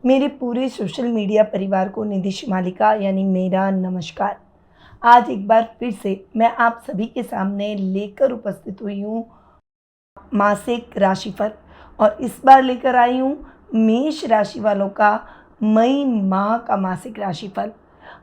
मेरे पूरे social media परिवार को निधि शिमालिका यानी मेरा नमस्कार। आज एक बार फिर से मैं आप सभी के सामने लेकर उपस्थित हुई हूँ मासिक राशिफल। और इस बार लेकर आई हूँ मेष राशि वालों का मई माह का मासिक राशिफल।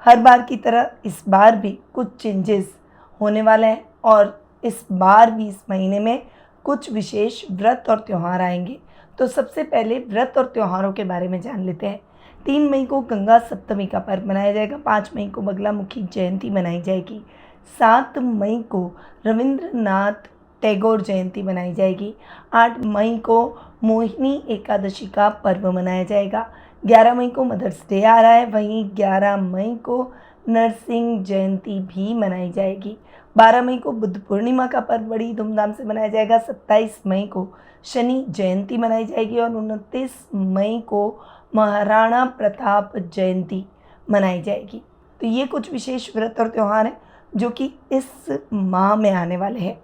हर बार की तरह इस बार भी कुछ चेंजेस होने वाले हैं और इस बार भी इस महीने में कुछ विशेष व्रत और त्यौहार आएंगे। तो सबसे पहले व्रत और त्योहारों के बारे में जान लेते हैं। 3 मई को गंगा सप्तमी का पर्व मनाया जाएगा। 5 मई को बगलामुखी जयंती मनाई जाएगी। 7 मई को रविंद्रनाथ टैगोर जयंती मनाई जाएगी। 8 मई को मोहिनी एकादशी का पर्व मनाया जाएगा। 11 मई को मदर्स डे आ रहा है, वहीं 11 मई को नरसिंह जयंती भी मनाई जाएगी। 12 मई को बुद्ध पूर्णिमा का पर्व बड़ी धूमधाम से मनाया जाएगा। 27 मई को शनि जयंती मनाई जाएगी और 29 मई को महाराणा प्रताप जयंती मनाई जाएगी। तो ये कुछ विशेष व्रत और त्यौहार हैं जो कि इस माह में आने वाले हैं।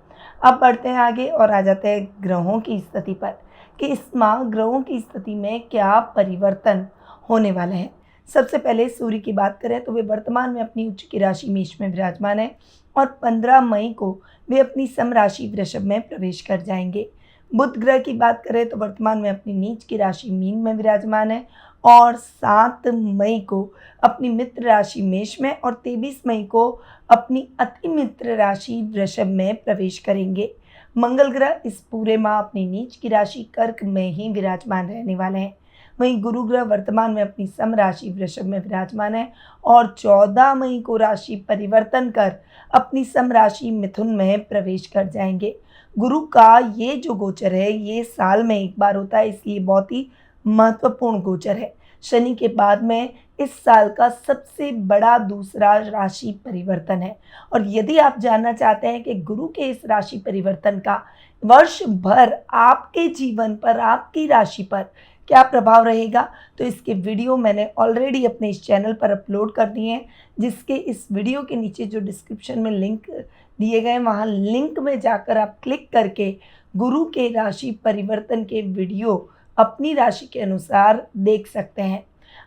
अब बढ़ते हैं आगे और आ जाते हैं ग्रहों की स्थिति पर कि इस माह ग्रहों की स्थिति में क्या परिवर्तन होने वाले हैं। सबसे पहले सूर्य की बात करें तो वे वर्तमान में अपनी उच्च की राशि मेष में विराजमान है और 15 मई को वे अपनी सम राशि वृषभ में प्रवेश कर जाएंगे। बुध ग्रह की बात करें तो वर्तमान में अपनी नीच की राशि मीन में विराजमान है और 7 मई को अपनी मित्र राशि मेष में और 23 मई को अपनी अति मित्र राशि वृषभ में प्रवेश करेंगे। मंगल ग्रह इस पूरे माह अपनी नीच की राशि कर्क में ही विराजमान रहने वाले हैं। वहीं गुरु ग्रह वर्तमान में अपनी सम राशि वृषभ में विराजमान है और 14 मई को राशि परिवर्तन कर अपनी सम राशि मिथुन में प्रवेश कर जाएंगे। गुरु का ये जो गोचर है ये साल में एक बार होता है, इसलिए बहुत ही महत्वपूर्ण गोचर है। शनि के बाद में इस साल का सबसे बड़ा दूसरा राशि परिवर्तन है। और यदि आप जानना चाहते हैं कि गुरु के इस राशि परिवर्तन का वर्ष भर आपके जीवन पर, आपकी राशि पर क्या प्रभाव रहेगा, तो इसके वीडियो मैंने ऑलरेडी अपने इस चैनल पर अपलोड कर दिए हैं, जिसके इस वीडियो के नीचे जो डिस्क्रिप्शन में लिंक दिए गए हैं वहाँ लिंक में जाकर आप क्लिक करके गुरु के राशि परिवर्तन के वीडियो अपनी राशि के अनुसार देख सकते हैं।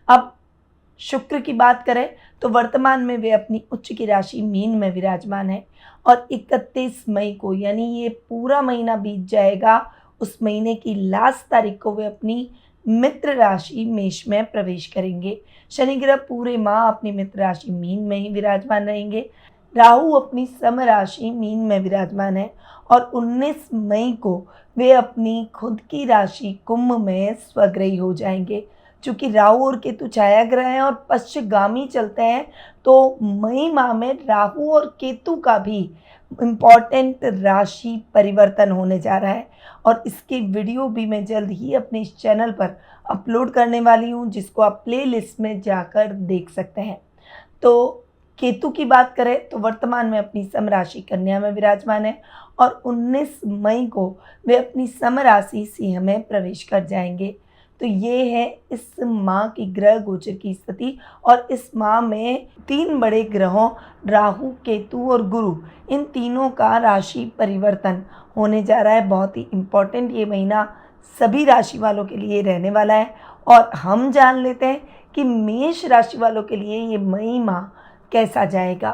अब शुक्र की बात करें तो वर्तमान में वे अपनी उच्च की राशि मीन में विराजमान है और 31 मई को यानी ये पूरा महीना बीत जाएगा, उस महीने की लास्ट तारीख को वे अपनी मित्र राशि मेष में प्रवेश करेंगे। शनि ग्रह पूरे माह अपनी मित्र राशि मीन में ही विराजमान रहेंगे। राहु अपनी सम राशि मीन में विराजमान है और 19 मई को वे अपनी खुद की राशि कुंभ में स्वग्रही हो जाएंगे। चूँकि राहु और केतु छाया ग्रह हैं और पश्चिमगामी चलते हैं, तो मई माह में राहु और केतु का भी इम्पॉर्टेंट राशि परिवर्तन होने जा रहा है और इसकी वीडियो भी मैं जल्द ही अपने इस चैनल पर अपलोड करने वाली हूँ, जिसको आप प्लेलिस्ट में जाकर देख सकते हैं। तो केतु की बात करें तो वर्तमान में अपनी सम राशि कन्या में विराजमान है और 19 मई को वे अपनी सम राशि सिंह में प्रवेश कर जाएंगे। तो ये है इस माह की ग्रह गोचर की स्थिति। और इस माह में 3 बड़े ग्रहों राहु, केतु और गुरु, इन तीनों का राशि परिवर्तन होने जा रहा है। बहुत ही इम्पोर्टेंट ये महीना सभी राशि वालों के लिए रहने वाला है। और हम जान लेते हैं कि मेष राशि वालों के लिए ये मई माह कैसा जाएगा।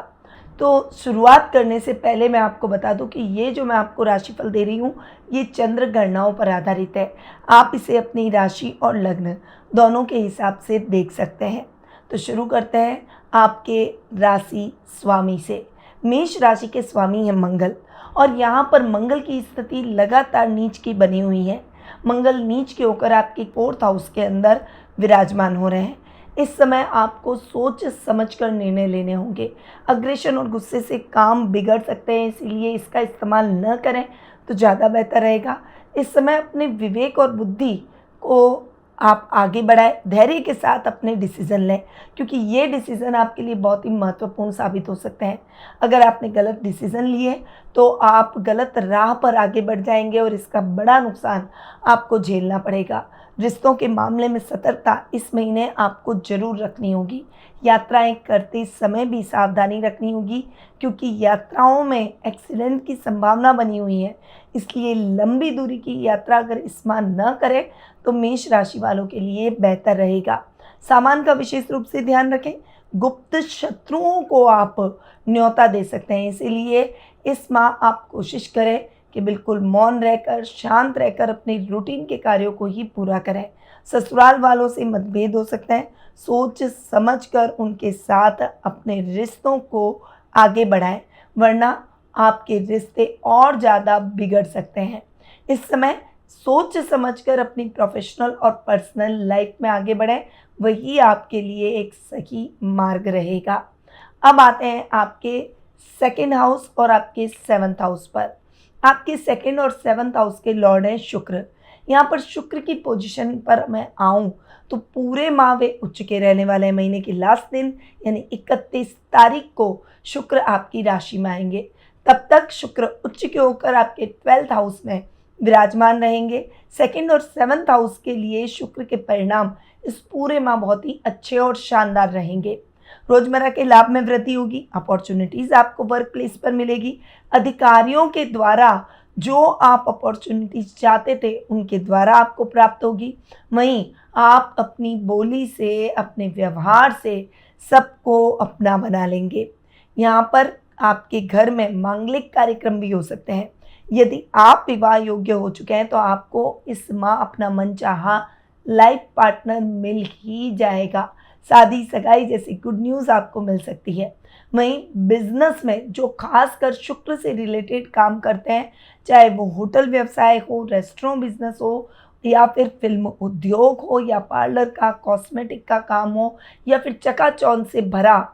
तो शुरुआत करने से पहले मैं आपको बता दूं कि ये जो मैं आपको राशिफल दे रही हूँ ये चंद्र गणनाओं पर आधारित है। आप इसे अपनी राशि और लग्न दोनों के हिसाब से देख सकते हैं। तो शुरू करते हैं आपके राशि स्वामी से। मेष राशि के स्वामी हैं मंगल और यहाँ पर मंगल की स्थिति लगातार नीच की बनी हुई है। मंगल नीच के होकर आपके 4th हाउस के अंदर विराजमान हो रहे हैं। इस समय आपको सोच समझकर निर्णय लेने होंगे। अग्रेशन और गुस्से से काम बिगड़ सकते हैं, इसलिए इसका इस्तेमाल न करें तो ज़्यादा बेहतर रहेगा। इस समय अपने विवेक और बुद्धि को आप आगे बढ़ाएं, धैर्य के साथ अपने डिसीज़न लें, क्योंकि ये डिसीज़न आपके लिए बहुत ही महत्वपूर्ण साबित हो सकते हैं। अगर आपने गलत डिसीज़न लिए तो आप गलत राह पर आगे बढ़ जाएंगे और इसका बड़ा नुकसान आपको झेलना पड़ेगा। रिश्तों के मामले में सतर्कता इस महीने आपको ज़रूर रखनी होगी। यात्राएं करते समय भी सावधानी रखनी होगी, क्योंकि यात्राओं में एक्सीडेंट की संभावना बनी हुई है। इसलिए लंबी दूरी की यात्रा अगर इस माह न करें तो मेष राशि वालों के लिए बेहतर रहेगा। सामान का विशेष रूप से ध्यान रखें। गुप्त शत्रुओं को आप न्योता दे सकते हैं, इसीलिए इस माह आप कोशिश करें कि बिल्कुल मौन रहकर, शांत रहकर अपने रूटीन के कार्यों को ही पूरा करें। ससुराल वालों से मतभेद हो सकते हैं, सोच समझकर उनके साथ अपने रिश्तों को आगे बढ़ाएं, वरना आपके रिश्ते और ज़्यादा बिगड़ सकते हैं। इस समय सोच समझकर अपनी प्रोफेशनल और पर्सनल लाइफ में आगे बढ़ें, वही आपके लिए एक सही मार्ग रहेगा। अब आते हैं आपके सेकंड हाउस और आपके सेवन्थ हाउस पर। आपके सेकंड और सेवन्थ हाउस के लॉर्ड हैं शुक्र। यहाँ पर शुक्र की पोजीशन पर मैं आऊँ तो पूरे माह वे उच्च के रहने वाले हैं। महीने के लास्ट दिन यानी 31 तारीख को शुक्र आपकी राशि में आएंगे। तब तक शुक्र उच्च के होकर आपके 12th हाउस में विराजमान रहेंगे। सेकंड और सेवन्थ हाउस के लिए शुक्र के परिणाम इस पूरे माह बहुत ही अच्छे और शानदार रहेंगे। रोजमर्रा के लाभ में वृद्धि होगी, अपॉर्चुनिटीज़ आपको वर्क प्लेस पर मिलेगी। अधिकारियों के द्वारा जो आप अपॉर्चुनिटीज़ चाहते थे उनके द्वारा आपको प्राप्त होगी। वहीं आप अपनी बोली से, अपने व्यवहार से सबको अपना बना लेंगे। यहाँ पर आपके घर में मांगलिक कार्यक्रम भी हो सकते हैं। यदि आप विवाह योग्य हो चुके हैं तो आपको इस माह अपना मनचाहा लाइफ पार्टनर मिल ही जाएगा। शादी सगाई जैसी गुड न्यूज़ आपको मिल सकती है। वहीं बिजनेस में जो खासकर शुक्र से रिलेटेड काम करते हैं, चाहे वो होटल व्यवसाय हो, रेस्टोरेंट बिजनेस हो, या फिर फिल्म उद्योग हो, या पार्लर का, कॉस्मेटिक का काम हो, या फिर चकाचौंध से भरा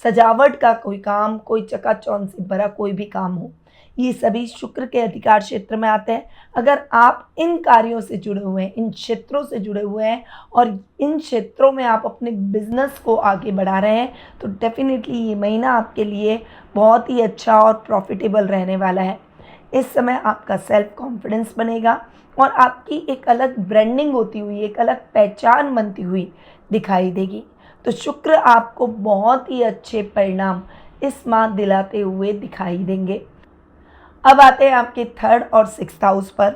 सजावट का कोई काम, कोई चकाचौंध से भरा कोई भी काम हो, ये सभी शुक्र के अधिकार क्षेत्र में आते हैं। अगर आप इन कार्यों से जुड़े हुए हैं, इन क्षेत्रों से जुड़े हुए हैं और इन क्षेत्रों में आप अपने बिजनेस को आगे बढ़ा रहे हैं, तो डेफिनेटली ये महीना आपके लिए बहुत ही अच्छा और प्रॉफिटेबल रहने वाला है। इस समय आपका सेल्फ कॉन्फिडेंस बनेगा और आपकी एक अलग ब्रांडिंग होती हुई, एक अलग पहचान बनती हुई दिखाई देगी। तो शुक्र आपको बहुत ही अच्छे परिणाम इस माह दिलाते हुए दिखाई देंगे। अब आते हैं आपके थर्ड और सिक्स्थ हाउस पर।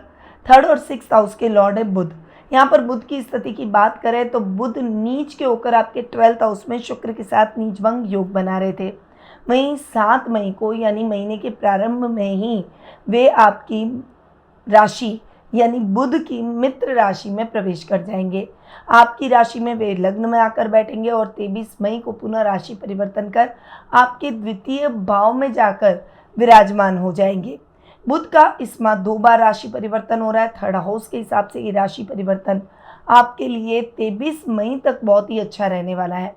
थर्ड और सिक्स्थ हाउस के लॉर्ड है बुध। यहाँ पर बुध की स्थिति की बात करें तो बुध नीच के होकर आपके 12th हाउस में शुक्र के साथ नीचभंग योग बना रहे थे। वहीं 7 मई को यानी महीने के प्रारंभ में ही वे आपकी राशि यानी बुध की मित्र राशि में प्रवेश कर जाएंगे। आपकी राशि में वे लग्न में आकर बैठेंगे और 23 मई को पुनः राशि परिवर्तन कर आपके द्वितीय भाव में जाकर विराजमान हो जाएंगे। बुध का इस माह 2 बार राशि परिवर्तन हो रहा है। थर्ड हाउस के हिसाब से ये राशि परिवर्तन आपके लिए 23 मई तक बहुत ही अच्छा रहने वाला है।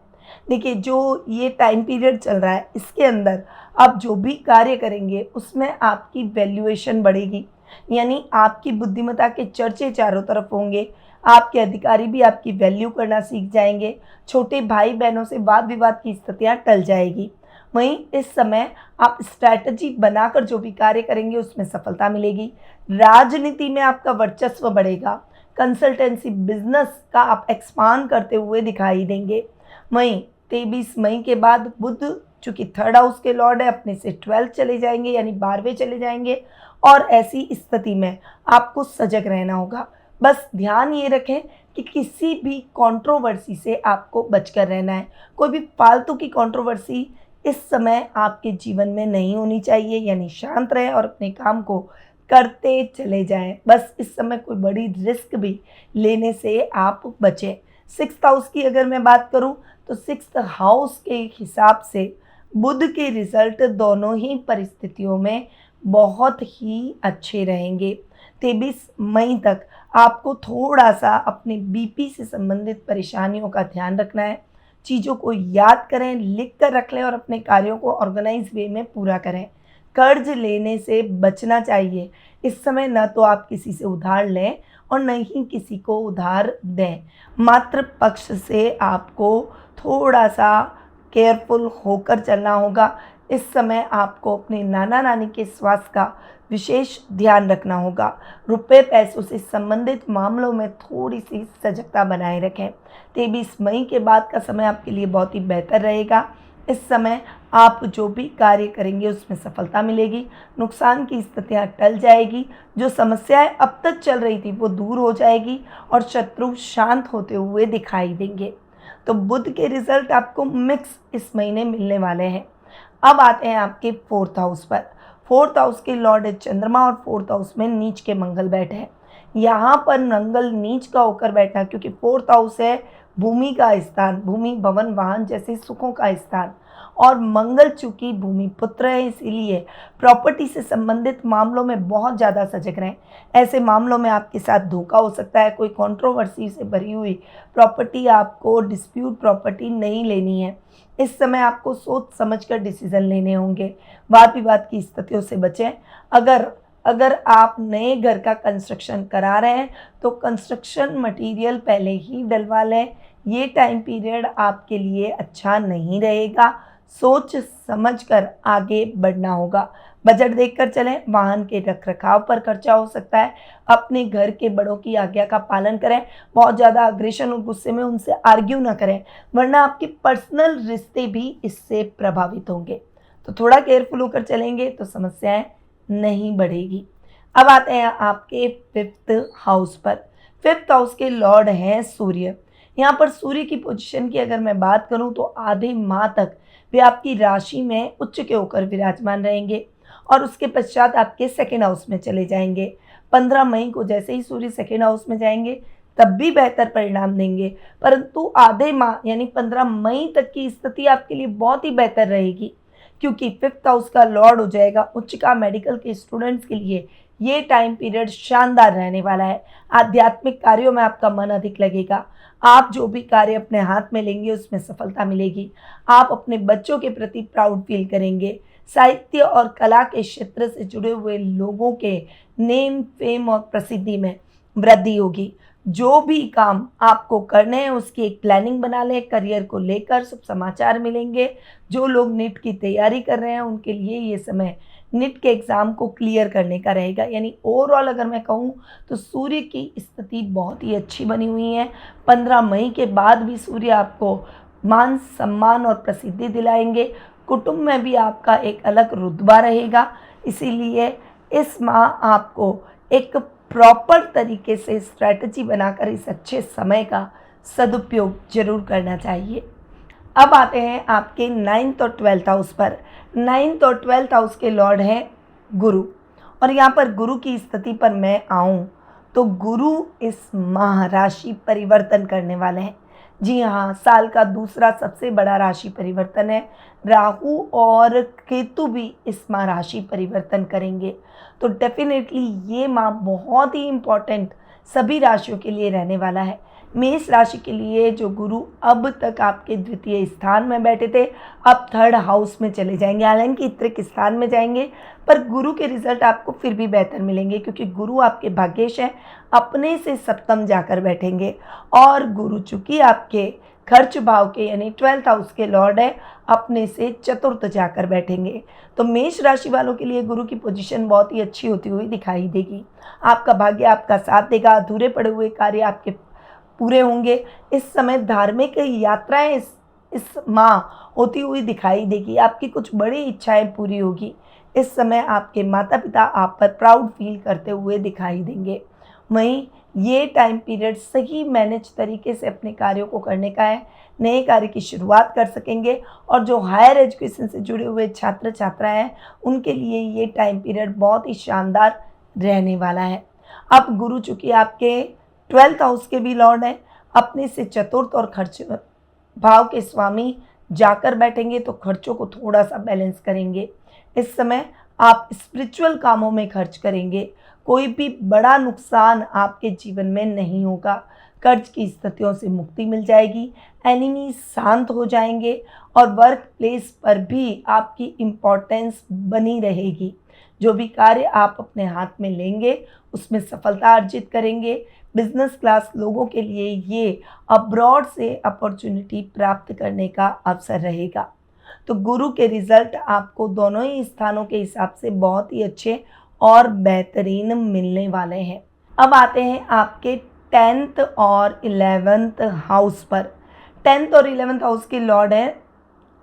देखिए, जो ये टाइम पीरियड चल रहा है इसके अंदर आप जो भी कार्य करेंगे उसमें आपकी वैल्यूएशन बढ़ेगी, यानी आपकी बुद्धिमत्ता के चर्चे चारों तरफ होंगे। आपके अधिकारी भी आपकी वैल्यू करना सीख जाएंगे। छोटे भाई बहनों से वाद विवाद की स्थितियाँ टल जाएगी। वहीं इस समय आप स्ट्रैटेजी बनाकर जो भी कार्य करेंगे उसमें सफलता मिलेगी। राजनीति में आपका वर्चस्व बढ़ेगा। कंसल्टेंसी बिजनेस का आप एक्सपांड करते हुए दिखाई देंगे। वहीं 23 मई के बाद बुध चूँकि थर्ड हाउस के लॉर्ड है अपने से 12th चले जाएंगे यानी 12वें चले जाएंगे, और ऐसी स्थिति में आपको सजग रहना होगा। बस ध्यान ये रखें कि किसी भी कंट्रोवर्सी से आपको बचकर रहना है। कोई भी फालतू की कंट्रोवर्सी इस समय आपके जीवन में नहीं होनी चाहिए, यानी शांत रहें और अपने काम को करते चले जाएं। बस इस समय कोई बड़ी रिस्क भी लेने से आप बचें। सिक्स्थ हाउस की अगर मैं बात करूं तो सिक्स्थ हाउस के हिसाब से बुध के रिजल्ट दोनों ही परिस्थितियों में बहुत ही अच्छे रहेंगे। 23 मई तक आपको थोड़ा सा अपने बीपी से संबंधित परेशानियों का ध्यान रखना है। चीज़ों को याद करें, लिख कर रख लें और अपने कार्यों को ऑर्गेनाइज वे में पूरा करें। कर्ज लेने से बचना चाहिए। इस समय न तो आप किसी से उधार लें और न ही किसी को उधार दें। मात्र पक्ष से आपको थोड़ा सा केयरफुल होकर चलना होगा। इस समय आपको अपने नाना नानी के स्वास्थ्य का विशेष ध्यान रखना होगा। रुपए पैसों से संबंधित मामलों में थोड़ी सी सजगता बनाए रखें। 23 मई के बाद का समय आपके लिए बहुत ही बेहतर रहेगा। इस समय आप जो भी कार्य करेंगे उसमें सफलता मिलेगी, नुकसान की स्थितियाँ टल जाएगी, जो समस्याएं अब तक चल रही थी वो दूर हो जाएगी और शत्रु शांत होते हुए दिखाई देंगे। तो बुध के रिजल्ट आपको मिक्स इस महीने मिलने वाले हैं। अब आते हैं आपके फोर्थ हाउस पर। फोर्थ हाउस के लॉर्ड है चंद्रमा और फोर्थ हाउस में नीच के मंगल बैठे हैं। यहाँ पर मंगल नीच का होकर बैठना, क्योंकि फोर्थ हाउस है भूमि का स्थान, भूमि भवन वाहन जैसे सुखों का स्थान, और मंगल चूंकि भूमि पुत्र है इसीलिए प्रॉपर्टी से संबंधित मामलों में बहुत ज़्यादा सजग रहें। ऐसे मामलों में आपके साथ धोखा हो सकता है, कोई कंट्रोवर्सी से भरी हुई प्रॉपर्टी, आपको डिस्प्यूट प्रॉपर्टी नहीं लेनी है। इस समय आपको सोच समझकर डिसीजन लेने होंगे। वाद विवाद की स्थितियों से बचें। अगर अगर आप नए घर का कंस्ट्रक्शन करा रहे हैं तो कंस्ट्रक्शन मटेरियल पहले ही डलवा लें। ये टाइम पीरियड आपके लिए अच्छा नहीं रहेगा। सोच समझकर आगे बढ़ना होगा। बजट देखकर चलें। वाहन के रखरखाव पर खर्चा हो सकता है। अपने घर के बड़ों की आज्ञा का पालन करें। बहुत ज़्यादा अग्रेशन और गुस्से में उनसे आर्ग्यू ना करें, वरना आपके पर्सनल रिश्ते भी इससे प्रभावित होंगे। तो थोड़ा केयरफुल होकर चलेंगे तो समस्याएं नहीं बढ़ेगी। अब आते हैं आपके फिफ्थ हाउस पर। फिफ्थ हाउस के लॉर्ड हैं सूर्य। यहाँ पर सूर्य की पोजीशन की अगर मैं बात करूँ तो आधे माह तक वे आपकी राशि में उच्च के होकर विराजमान रहेंगे और उसके पश्चात आपके सेकेंड हाउस में चले जाएंगे। 15 मई को जैसे ही सूर्य सेकेंड हाउस में जाएंगे तब भी बेहतर परिणाम देंगे, परंतु आधे माह यानी 15 मई तक की स्थिति आपके लिए बहुत ही बेहतर रहेगी, क्योंकि फिफ्थ हाउस का लॉर्ड हो जाएगा उच्च का। मेडिकल के स्टूडेंट्स के लिए ये टाइम पीरियड शानदार रहने वाला है। आध्यात्मिक कार्यों में आपका मन अधिक लगेगा। आप जो भी कार्य अपने हाथ में लेंगे उसमें सफलता मिलेगी। आप अपने बच्चों के प्रति प्राउड फील करेंगे। साहित्य और कला के क्षेत्र से जुड़े हुए लोगों के नेम फेम और प्रसिद्धि में वृद्धि होगी। जो भी काम आपको करने हैं उसकी एक प्लानिंग बना लें। करियर को लेकर शुभ समाचार मिलेंगे। जो लोग नीट की तैयारी कर रहे हैं उनके लिए ये समय नीट के एग्ज़ाम को क्लियर करने का रहेगा। यानी ओवरऑल अगर मैं कहूँ तो सूर्य की स्थिति बहुत ही अच्छी बनी हुई है। 15 मई के बाद भी सूर्य आपको मान सम्मान और प्रसिद्धि दिलाएंगे। कुटुंब में भी आपका एक अलग रुतबा रहेगा। इसीलिए इस माह आपको एक प्रॉपर तरीके से स्ट्रैटेजी बनाकर इस अच्छे समय का सदुपयोग जरूर करना चाहिए। अब आते हैं आपके 9th और 12th हाउस पर। 9th और 12th हाउस के लॉर्ड हैं गुरु, और यहाँ पर गुरु की स्थिति पर मैं आऊँ तो गुरु इस माह राशि परिवर्तन करने वाले हैं। जी हाँ, साल का दूसरा सबसे बड़ा राशि परिवर्तन है। राहु और केतु भी इस माह राशि परिवर्तन करेंगे। तो डेफिनेटली ये माह बहुत ही इम्पॉर्टेंट सभी राशियों के लिए रहने वाला है। मेष राशि के लिए जो गुरु अब तक आपके द्वितीय स्थान में बैठे थे, अब थर्ड हाउस में चले जाएंगे। हालांकि इतरिक स्थान में जाएंगे पर गुरु के रिजल्ट आपको फिर भी बेहतर मिलेंगे, क्योंकि गुरु आपके भाग्येश हैं, अपने से सप्तम जाकर बैठेंगे। और गुरु चूंकि आपके खर्च भाव के यानी 12th हाउस के लॉर्ड है, अपने से चतुर्थ जाकर बैठेंगे। तो मेष राशि वालों के लिए गुरु की पोजीशन बहुत ही अच्छी होती हुई दिखाई देगी। आपका भाग्य आपका साथ देगा। अधूरे पड़े हुए कार्य आपके पूरे होंगे। इस समय धार्मिक यात्राएं इस माह होती हुई दिखाई देगी। आपकी कुछ बड़ी इच्छाएं पूरी होगी। इस समय आपके माता पिता आप पर प्राउड फील करते हुए दिखाई देंगे। वहीं ये टाइम पीरियड सही मैनेज तरीके से अपने कार्यों को करने का है। नए कार्य की शुरुआत कर सकेंगे, और जो हायर एजुकेशन से जुड़े हुए छात्र छात्राएं हैं उनके लिए ये टाइम पीरियड बहुत ही शानदार रहने वाला है। अब गुरु चूंकि आपके 12th हाउस के भी लॉर्ड हैं, अपने से चतुर्थ और खर्च भाव के स्वामी जाकर बैठेंगे तो खर्चों को थोड़ा सा बैलेंस करेंगे। इस समय आप स्पिरिचुअल कामों में खर्च करेंगे। कोई भी बड़ा नुकसान आपके जीवन में नहीं होगा। कर्ज की स्थितियों से मुक्ति मिल जाएगी। एनिमी शांत हो जाएंगे और वर्क प्लेस पर भी आपकी इम्पोर्टेंस बनी रहेगी। जो भी कार्य आप अपने हाथ में लेंगे उसमें सफलता अर्जित करेंगे। बिजनेस क्लास लोगों के लिए ये अब्रॉड से अपॉर्चुनिटी प्राप्त करने का अवसर रहेगा। तो गुरु के रिजल्ट आपको दोनों ही स्थानों के हिसाब से बहुत ही अच्छे और बेहतरीन मिलने वाले हैं। अब आते हैं आपके 10th और 11th हाउस पर। 10th और 11th हाउस के लॉर्ड है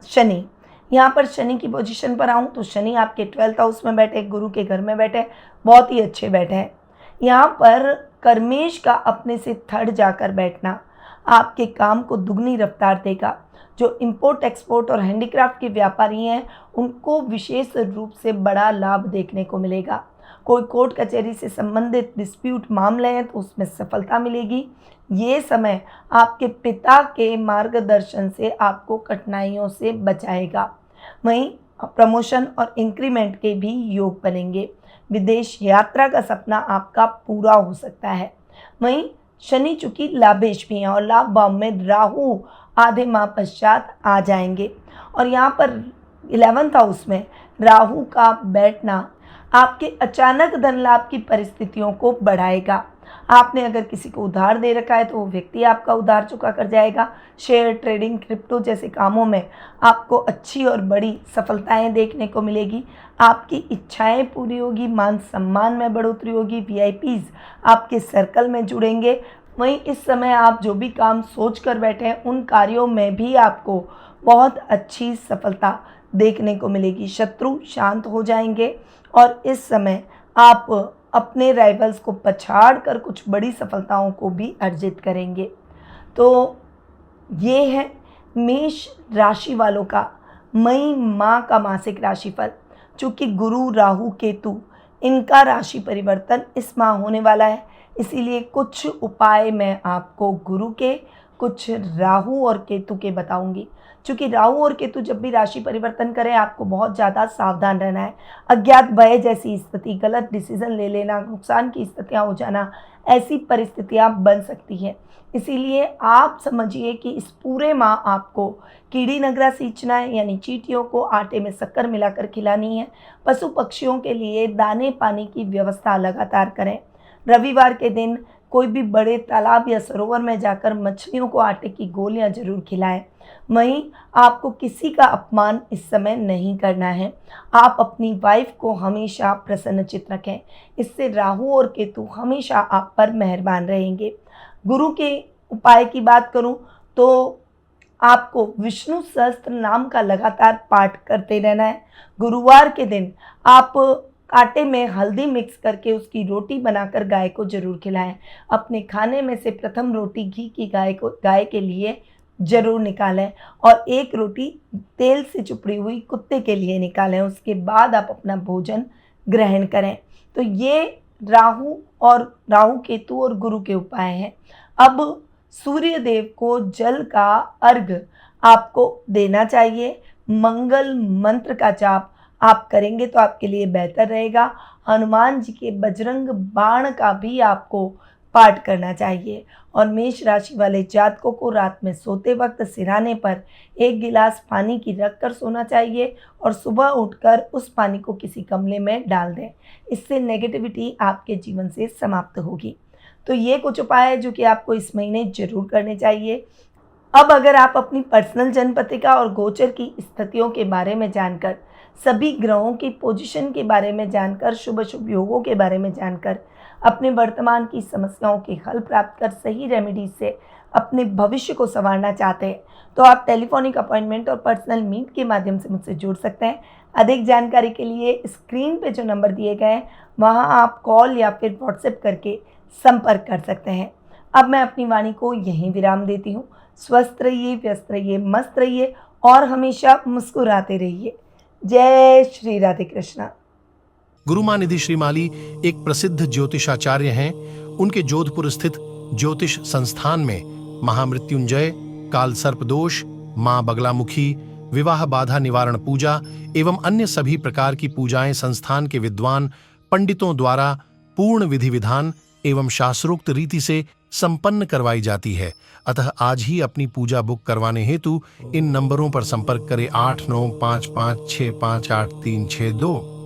शनि। यहाँ पर शनि की पोजीशन पर आऊँ तो शनि आपके 12th हाउस में बैठे, गुरु के घर में बैठे, बहुत ही अच्छे बैठे हैं। यहाँ पर कर्मेश का अपने से थर्ड जाकर बैठना आपके काम को दुगनी रफ्तार देगा। जो इंपोर्ट एक्सपोर्ट और हैंडीक्राफ्ट के व्यापारी हैं उनको विशेष रूप से बड़ा लाभ देखने को मिलेगा। कोई कोर्ट कचहरी से संबंधित डिस्प्यूट मामले हैं तो उसमें सफलता मिलेगी। ये समय आपके पिता के मार्गदर्शन से आपको कठिनाइयों से बचाएगा। वहीं प्रमोशन और इंक्रीमेंट के भी योग बनेंगे। विदेश यात्रा का सपना आपका पूरा हो सकता है। वहीं शनि चूंकि लाभेश भी हैं और लाभ भाव में राहु आधे माह पश्चात आ जाएंगे और यहाँ पर 11th हाउस में राहु का बैठना आपके अचानक धन लाभ की परिस्थितियों को बढ़ाएगा। आपने अगर किसी को उधार दे रखा है तो वो व्यक्ति आपका उधार चुका कर जाएगा। शेयर ट्रेडिंग, क्रिप्टो जैसे कामों में आपको अच्छी और बड़ी सफलताएं देखने को मिलेगी। आपकी इच्छाएं पूरी होगी, मान सम्मान में बढ़ोतरी होगी, वीआईपीज आपके सर्कल में जुड़ेंगे। वहीं इस समय आप जो भी काम सोच कर बैठे हैं उन कार्यों में भी आपको बहुत अच्छी सफलता देखने को मिलेगी। शत्रु शांत हो जाएंगे और इस समय आप अपने राइवल्स को पछाड़ कर कुछ बड़ी सफलताओं को भी अर्जित करेंगे। तो ये है मेष राशि वालों का मई माह का मासिक राशिफल। चूँकि गुरु, राहु, केतु इनका राशि परिवर्तन इस माह होने वाला है, इसीलिए कुछ उपाय मैं आपको गुरु के, कुछ राहु और केतु के बताऊंगी। चूँकि राहु और केतु जब भी राशि परिवर्तन करें आपको बहुत ज़्यादा सावधान रहना है। अज्ञात भय जैसी स्थिति, गलत डिसीजन ले लेना, नुकसान की स्थितियाँ हो जाना, ऐसी परिस्थितियाँ बन सकती हैं। इसीलिए आप समझिए कि इस पूरे माह आपको कीड़ी नगरा सींचना है, यानी चींटियों को आटे में शक्कर मिलाकर खिलानी है। पशु पक्षियों के लिए दाने पानी की व्यवस्था लगातार करें। रविवार के दिन कोई भी बड़े तालाब या सरोवर में जाकर मछलियों को आटे की गोलियां जरूर खिलाएं। वहीं आपको किसी का अपमान इस समय नहीं करना है। आप अपनी वाइफ को हमेशा प्रसन्नचित्त रखें, इससे राहु और केतु हमेशा आप पर मेहरबान रहेंगे। गुरु के उपाय की बात करूं तो आपको विष्णु सहस्त्र नाम का लगातार पाठ करते रहना है। गुरुवार के दिन आप आटे में हल्दी मिक्स करके उसकी रोटी बनाकर गाय को जरूर खिलाएं। अपने खाने में से प्रथम रोटी घी की गाय के लिए जरूर निकालें और एक रोटी तेल से चुपड़ी हुई कुत्ते के लिए निकालें। उसके बाद आप अपना भोजन ग्रहण करें। तो ये राहु केतु और गुरु के उपाय हैं। अब सूर्य देव को जल का अर्घ आपको देना चाहिए। मंगल मंत्र का जाप आप करेंगे तो आपके लिए बेहतर रहेगा। हनुमान जी के बजरंग बाण का भी आपको पाठ करना चाहिए। और मेष राशि वाले जातकों को रात में सोते वक्त सिरहाने पर एक गिलास पानी की रख कर सोना चाहिए और सुबह उठकर उस पानी को किसी गमले में डाल दें। इससे नेगेटिविटी आपके जीवन से समाप्त होगी। तो ये कुछ उपाय है जो कि आपको इस महीने जरूर करने चाहिए। अब अगर आप अपनी पर्सनल जन्मपत्रिका और गोचर की स्थितियों के बारे में जानकर, सभी ग्रहों की पोजीशन के बारे में जानकर, शुभ अशुभ योगों के बारे में जानकर अपने वर्तमान की समस्याओं के हल प्राप्त कर सही रेमेडीज से अपने भविष्य को संवारना चाहते हैं तो आप टेलीफोनिक अपॉइंटमेंट और पर्सनल मीट के माध्यम से मुझसे जुड़ सकते हैं। अधिक जानकारी के लिए स्क्रीन पे जो नंबर दिए गए हैं वहाँ आप कॉल या फिर व्हाट्सएप करके संपर्क कर सकते हैं। अब मैं अपनी वाणी को यहीं विराम देती हूँ। स्वस्थ रहिए, व्यस्त रहिए, मस्त रहिए और हमेशा मुस्कुराते रहिए। जय श्री राधे कृष्णा। गुरुमानिधि श्रीमाली एक प्रसिद्ध ज्योतिषाचार्य हैं। उनके जोधपुर स्थित ज्योतिष संस्थान में महामृत्युंजय, काल सर्प दोष, मां बगलामुखी, विवाह बाधा निवारण पूजा एवं अन्य सभी प्रकार की पूजाएं संस्थान के विद्वान पंडितों द्वारा पूर्ण विधि विधान एवं शास्त्रोक्त रीति से संपन्न करवाई जाती है। अतः आज ही अपनी पूजा बुक करवाने हेतु इन नंबरों पर संपर्क करें 8955658362।